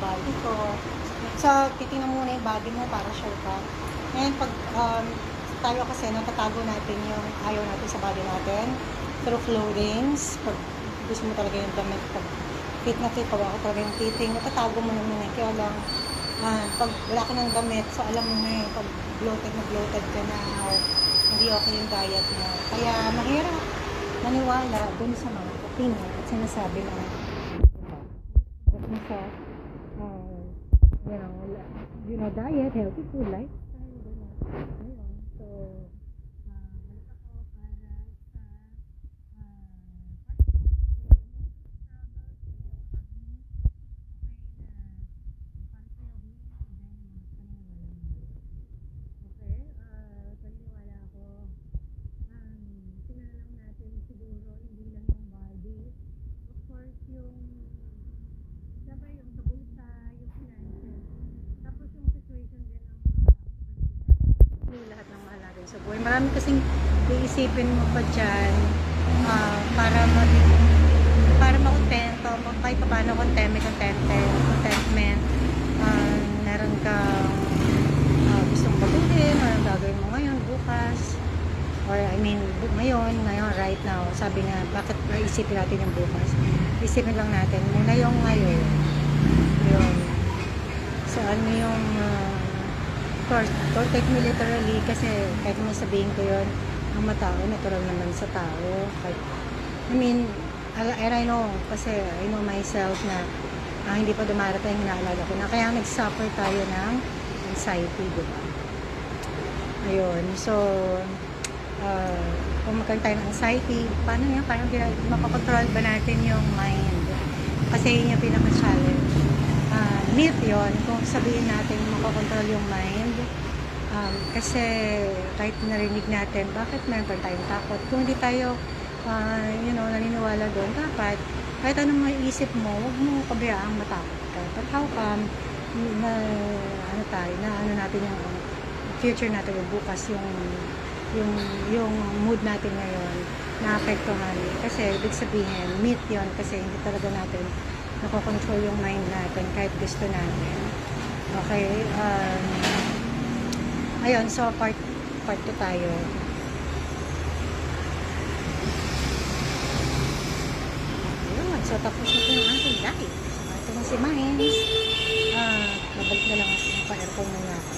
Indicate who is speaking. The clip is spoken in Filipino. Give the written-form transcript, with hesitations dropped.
Speaker 1: body ko. So, titingnan muna yung body mo para sure ka. And pag tayo kasi natatago natin yung ayaw natin sa body natin through clothings. Pag gusto mo talaga yung damit, pag fit na fit, pag ako talaga yung fitting, natatago mo naman eh. Kaya lang, pag wala ka ng damit, so alam mo na eh, pag bloated ka na, or hindi okay yung diet mo. Kaya mahirap maniwala dun sa mga opinion at sinasabi ng iba. At sa, you know, diet, healthy food, lifestyle, gano'n. Ayun. So, balik ako para sa okay, paniniwala ako. Tingnan lang natin siguro, hindi lang yung body. Of course, yung siyempre yung sa bulsa, yung finances. Tapos yung situation din ng mga tao sa paligid. Yung lahat ng mahal natin sa buhay. Marami kasing iisipin mo pa dyan para makontento, kahit pa paano contentment. Meron kang gustong baguhin, or gagawin mo ngayon, bukas, or ngayon, right now. Sabi nga, bakit naisipin natin yung bukas? Isipin lang natin muna yung ngayon. Yun. So, ano yung of course, don't take me literally kasi kahit naman sabihin ko yun, ang matao, natural naman sa tao. And I know, kasi I know myself na hindi pa dumarating, hinaalala ko na kaya nag-suffer tayo ng anxiety, diba? Ayun, so kung magkaroon tayo ng anxiety, paano yan? Parang mapakontrol ba natin yung mind? Kasi yun yung pinaka-challenge. Myth yun, kung sabihin natin mapakontrol yung mind, kasi kahit narinig natin, bakit meron pa tayong takot? Kung hindi tayo naniniwala doon, dapat kahit anong maiisip mo, huwag mo pabayaang matakot ka. But how come ano natin yung future natin, yung bukas, yung mood natin ngayon naapektuhan? Kasi ibig sabihin, myth yun, kasi hindi talaga natin nakokontrol yung mind natin kahit gusto natin. Okay, ayun, so part 2 tayo. Ayun, so tapos na po yung ating live. Ito na si Mines. Nabalik na lang ako, pa-aircon muna ako.